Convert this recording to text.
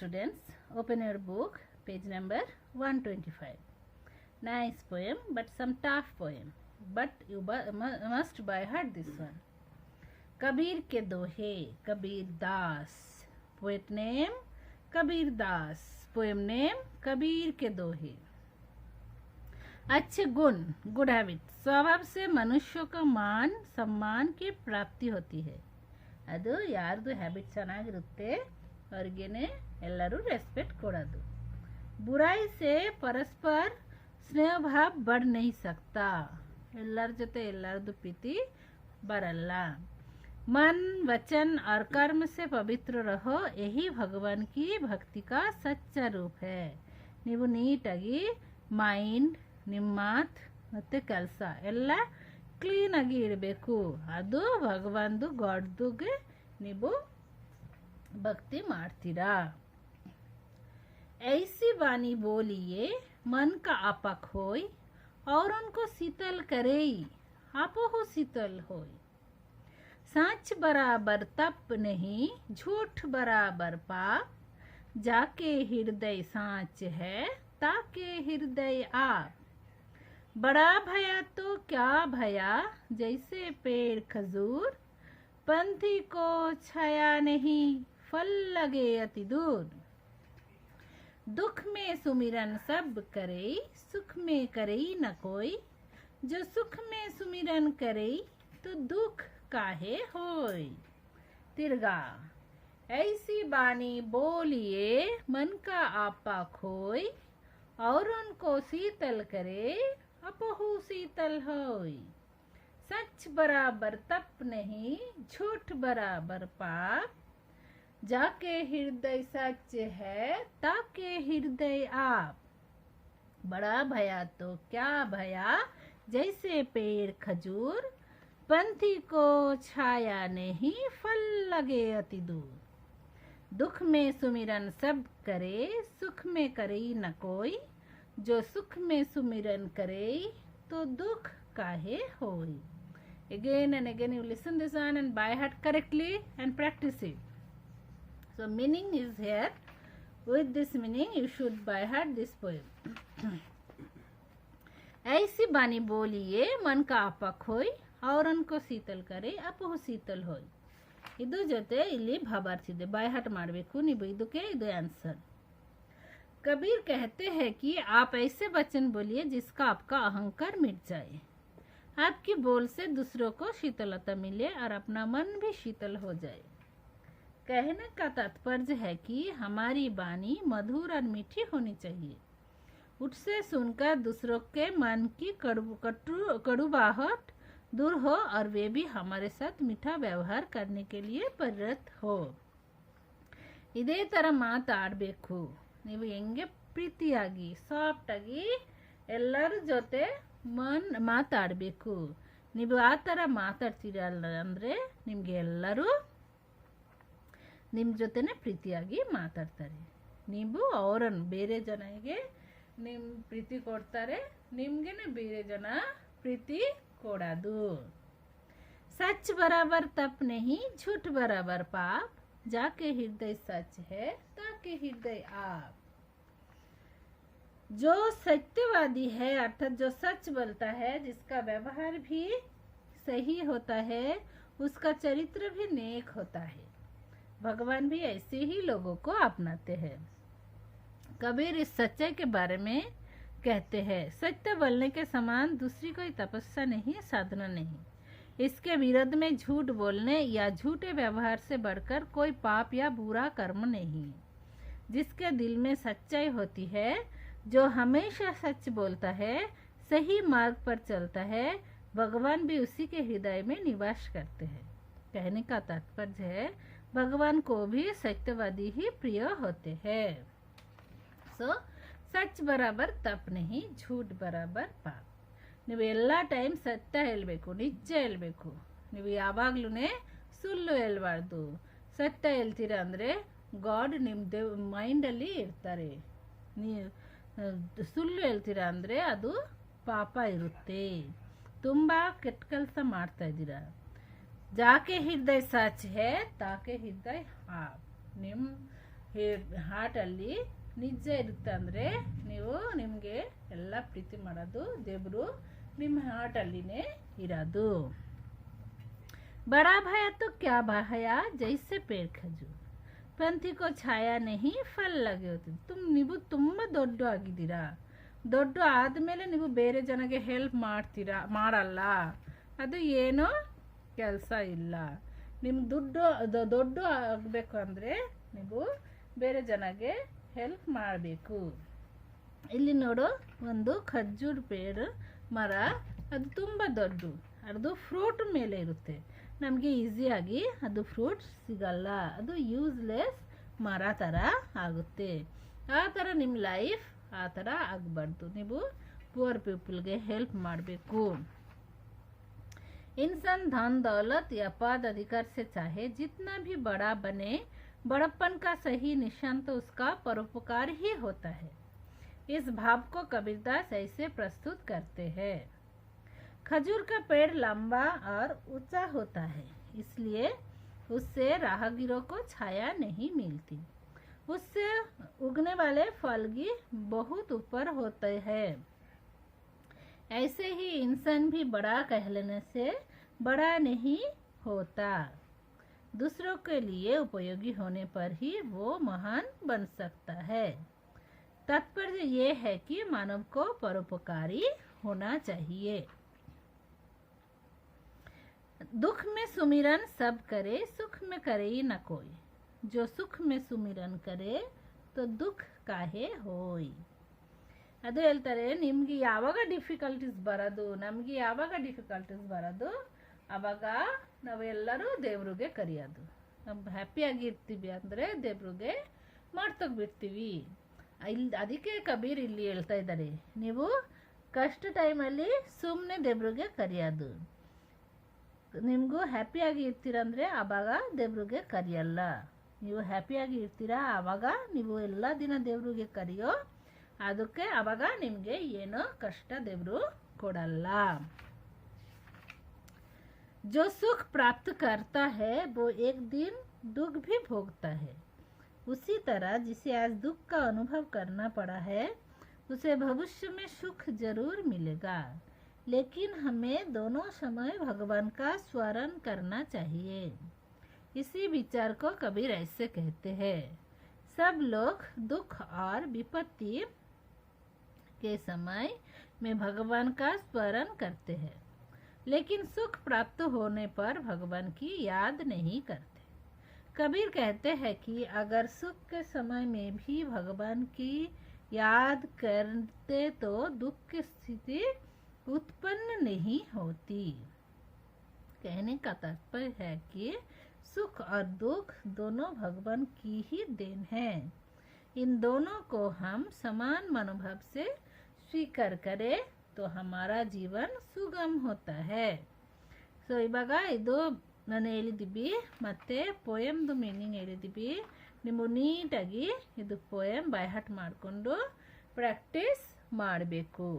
students, open your book, page number 125. Nice poem, but some tough poem. But you must by heart this one. Kabir ke dohe, Kabir Das. Poet name, Kabir Das. Poem name, Kabir ke dohe. अच्छे गुण, good habit. स्वभाव से मनुष्यों का मान सम्मान की प्राप्ति होती है. ಅದು ಯಾರ್ದು ಹ್ಯಾಬಿಟ್ ಚೆನ್ನಾಗಿರುತ್ತೆ ಅವ್ರಿಗೇನೆ ಎಲ್ಲರೂ ರೆಸ್ಪೆಕ್ಟ್ ಕೊಡೋದು. बुराई से परस्पर स्नेह भाव बढ़ नहीं सकता. ಎಲ್ಲರ ಜೊತೆ ಎಲ್ಲರದು ಪ್ರೀತಿ ಬರಲ್ಲ. मन वचन और कर्म से पवित्र रहो, यही भगवान की भक्ति का सच्चा रूप है. ನೀವು ನೀಟಾಗಿ ಮೈಂಡ್, ನಿಮ್ಮ ಮಾತು ಮತ್ತು ಕೆಲಸ ಎಲ್ಲ ಕ್ಲೀನಾಗಿ ಇಡಬೇಕು. ಅದು ಭಗವಾನ್ದು ಗಾಡ್ದುಗೆ ನೀವು ಭಕ್ತಿ ಮಾಡ್ತೀರಾ. ऐसी वाणी बोलिए मन का आपा खोई, और उनको शीतल करे आपो हो शीतल होई. सच बराबर तप नहीं, झूठ बराबर पाप, जाके हृदय साँच है ताके हृदय आप. बड़ा भया तो क्या भया, जैसे पेड़ खजूर, पंथी को छाया नहीं, फल लगे अति दूर. दुख में सुमिरन सब करे, सुख में करे न कोई, जो सुख में सुमिरन करे तो दुख काहे होय. तिरगा. ऐसी बानी बोलिए मन का आपा खोई, और उनको शीतल करे अपहु शीतल होय. सच बराबर तप नहीं, झूठ बराबर पाप, जाके हृदय सच है ताके हृदय आप. बड़ा भया तो क्या भया, जैसे पेड़ खजूर, पंथी को छाया नहीं, फल लगे अति दूर. दुख में सुमिरन सब करे, सुख में करे न कोई, जो सुख में सुमिरन करे तो दुख काहे होई. Again and again you listen this one and by heart correctly and practice it. So meaning is here. With this meaning you should by heart this poem. ऐसी बानी बोलिए मन का आपा खोई, और उनको शीतल करे अपहु शीतल होई. ಇದು ಜೊತೆ ಇಲ್ಲಿ ಭಾವಾರ್ಥ ಇದೆ. ಬೈ ಹಾರ್ಟ್ ಮಾಡಬೇಕು ನೀವು. ಇದಕ್ಕೆ ಇದು ಆನ್ಸರ್. कबीर कहते हैं कि आप ऐसे वचन बोलिए जिसका आपका अहंकार मिट जाए, आपकी बोल से दूसरों को शीतलता मिले और अपना मन भी शीतल हो जाए. कहने का तात्पर्य है कि हमारी वाणी मधुर और मीठी होनी चाहिए. उससे सुनकर दूसरों के मन की कड़ुवाहट दूर हो और वे भी हमारे साथ मीठा व्यवहार करने के लिए प्रेरित हो. ಇದೇ ಥರ ಮಾತಾಡಬೇಕು. ನೀವು ಹೆಂಗೆ ಪ್ರೀತಿಯಾಗಿ ಸಾಫ್ಟಾಗಿ ಎಲ್ಲರ ಜೊತೆ ಮಾತಾಡಬೇಕು. ನೀವು ಆ ಥರ ಮಾತಾಡ್ತೀರಲ್ಲ ಅಂದರೆ ನಿಮಗೆ ಎಲ್ಲರೂ ನಿಮ್ಮ ಜೊತೆನೇ ಪ್ರೀತಿಯಾಗಿ ಮಾತಾಡ್ತಾರೆ. ನೀವು ಅವರನ್ನು ಬೇರೆ ಜನಗೆ ನಿಮ್ಮ ಪ್ರೀತಿ ಕೊಡ್ತಾರೆ, ನಿಮಗೇನೆ ಬೇರೆ ಜನ ಪ್ರೀತಿ ಕೊಡೋದು. सच बराबर तप नहीं, झूठ बराबर पाप, जाके हृदय सच है ताके हृदय आप. जो सत्यवादी है अर्थात जो सच बोलता है, जिसका व्यवहार भी सही होता है, उसका चरित्र भी नेक होता है. भगवान भी ऐसे ही लोगों को अपनाते हैं. कबीर इस सच्चाई के बारे में कहते हैं, सत्य बोलने के समान दूसरी कोई तपस्या नहीं, साधना नहीं. इसके विरोध में झूठ बोलने या झूठे व्यवहार से बढ़कर कोई पाप या बुरा कर्म नहीं. जिसके दिल में सच्चाई होती है, जो हमेशा सच बोलता है, सही मार्ग पर चलता है, भगवान भी उसी के हृदय में निवास करते हैं. कहने का तात्पर्य है भगवान को भी सत्यवादी ही प्रिय होते हैं. सो सच बराबर तप नहीं, झूठ बराबर पाप. ನೀವು ಎಲ್ಲ ಟೈಮ್ ಸತ್ಯ ಹೇಳಬೇಕು, ನಿಜ ಹೇಳಬೇಕು. ನೀವು ಯಾವಾಗ್ಲೂ ಸುಳ್ಳು ಹೇಳ್ಬಾರ್ದು. ಸತ್ಯ ಹೇಳ್ತೀರಾ ಅಂದರೆ ಗಾಡ್ ನಿಮ್ಮ ಮೈಂಡಲ್ಲಿ ಇರ್ತಾರೆ. ನೀವು ಸುಳ್ಳು ಹೇಳ್ತೀರಾ ಅಂದರೆ ಅದು ಪಾಪ ಇರುತ್ತೆ. ತುಂಬ ಕೆಟ್ಟ ಕೆಲಸ ಮಾಡ್ತಾ ಇದ್ದೀರಾ. ಜಾಕೆ ಹೃದಯ ಸಚ್ ಹೇ ತಾಕೆ ಹೃದಯ ಹಾಪ್. ನಿಮ್ಮ ಹಾರ್ಟಲ್ಲಿ ನಿಜ ಇರುತ್ತೆ ಅಂದರೆ ನೀವು ನಿಮಗೆ ಎಲ್ಲ ಪ್ರೀತಿ ಮಾಡೋದು ದೇವರು ನಿಮ್ಮ ಹಾರ್ಟಲ್ಲಿನೇ ಇರೋದು. बड़ा भया तो क्या भया जैसे पेड़ खजूर पंथी को ಛಾಯಾ नहीं ಫಲ ಲಗೆ ಹೋಗ್ತದೆ. ನೀವು ತುಂಬ ದೊಡ್ಡ ಆಗಿದ್ದೀರಾ, ದೊಡ್ಡ ಆದಮೇಲೆ ನೀವು ಬೇರೆ ಜನಗೆ ಹೆಲ್ಪ್ ಮಾಡಲ್ಲ, ಅದು ಏನೋ ಕೆಲಸ ಇಲ್ಲ. ನಿಮ್ಮ ದೊಡ್ಡ ಆಗಬೇಕು ಅಂದರೆ ನೀವು ಬೇರೆ ಜನಗೆ ಹೆಲ್ಪ್ ಮಾಡಬೇಕು. ಇಲ್ಲಿ ನೋಡು, ಒಂದು ಖರ್ಜೂರ್ ಪೇಡ್ ಮರ, ಅದು ತುಂಬ ದೊಡ್ಡ, ಅದು ಫ್ರೂಟ್ ಮೇಲೆ ಇರುತ್ತೆ. ನಮಗೆ ಈಸಿಯಾಗಿ ಅದು ಫ್ರೂಟ್ ಸಿಗಲ್ಲ, ಅದು ಯೂಸ್ಲೆಸ್ ಮರ ಥರ ಆಗುತ್ತೆ. ಆ ಥರ ನಿಮ್ಮ ಲೈಫ್ ಆ ಥರ ಆಗಬಾರ್ದು. ನೀವು ಪುವರ್ ಪೀಪಲ್ಗೆ ಹೆಲ್ಪ್ ಮಾಡಬೇಕು. इंसान धन दौलत या पद अधिकार से चाहे जितना भी बड़ा बने, बड़प्पन का सही निशान तो उसका परोपकार ही होता है. इस भाव को कबीरदास ऐसे प्रस्तुत करते हैं. खजूर का पेड़ लंबा और ऊंचा होता है, इसलिए उससे राहगीरों को छाया नहीं मिलती. उससे उगने वाले फल भी बहुत ऊपर होते हैं. ऐसे ही इंसान भी बड़ा कहलाने से बड़ा नहीं होता. दूसरों के लिए उपयोगी होने पर ही वो महान बन सकता है. तात्पर्य ये है कि मानव को परोपकारी होना चाहिए. दुख में सुमिरन सब करे, सुख में करे न कोई. जो सुख में सुमिरन करे तो दुख काहे होई. ಅದು ಹೇಳ್ತಾರೆ, ನಿಮಗೆ ಯಾವಾಗ ಡಿಫಿಕಲ್ಟೀಸ್ ಬರೋದು, ನಮಗೆ ಯಾವಾಗ ಡಿಫಿಕಲ್ಟೀಸ್ ಬರೋದು, ಆವಾಗ ನಾವೆಲ್ಲರೂ ದೇವ್ರಿಗೆ ಕರೆಯೋದು. ನಾವು ಹ್ಯಾಪಿಯಾಗಿ ಇರ್ತೀವಿ ಅಂದರೆ ದೇವ್ರಿಗೆ ಮಾಡ್ತೋಗ್ಬಿಡ್ತೀವಿ. ಅದಕ್ಕೆ ಕಬೀರ್ ಇಲ್ಲಿ ಹೇಳ್ತಾ ಇದ್ದಾರೆ, ನೀವು ಕಷ್ಟ ಟೈಮಲ್ಲಿ ಸುಮ್ಮನೆ ದೇವ್ರಿಗೆ ಕರೆಯೋದು. ನಿಮಗೂ ಹ್ಯಾಪಿಯಾಗಿ ಇರ್ತೀರಂದರೆ ಆವಾಗ ದೇವ್ರಿಗೆ ಕರೆಯಲ್ಲ. ನೀವು ಹ್ಯಾಪಿಯಾಗಿ ಇರ್ತೀರಾ ಆವಾಗ ನೀವು ಎಲ್ಲ ದಿನ ದೇವ್ರಿಗೆ ಕರೆಯೋ, ಅದಕ್ಕೆ ಆವಾಗ ನಿಮಗೆ ಏನೋ ಕಷ್ಟ ದೇವರು ಕೊಡಲ್ಲ. जो सुख प्राप्त करता है वो एक दिन दुख भी भोगता है. उसी तरह जिसे आज दुख का अनुभव करना पड़ा है, उसे भविष्य में सुख जरूर मिलेगा. लेकिन हमें दोनों समय भगवान का स्मरण करना चाहिए. इसी विचार को कबीर ऐसे कहते हैं, सब लोग दुख और विपत्ति के समय में भगवान का स्मरण करते हैं, लेकिन सुख प्राप्त होने पर भगवान की याद नहीं करते. कबीर कहते हैं कि अगर सुख के समय में भी भगवान की याद करते तो दुख की स्थिति उत्पन्न नहीं होती. कहने का तात्पर्य है कि सुख और दुख दोनों भगवान की ही देन है. इन दोनों को हम समान मनोभाव से स्वीकार करें तो हमारा जीवन सुगम होता है. ಸೊ ಇವಾಗ ಇದು ನಾನು ಹೇಳಿದ್ದೀವಿ, ಮತ್ತು ಪೋಯಮ್ದು ಮೀನಿಂಗ್ ಹೇಳಿದ್ದೀವಿ. ನೀವು ನೀಟಾಗಿ ಇದು ಪೋಯಮ್ ಬೈ ಹಾರ್ಟ್ ಮಾಡಿಕೊಂಡು ಪ್ರಾಕ್ಟೀಸ್ ಮಾಡಬೇಕು.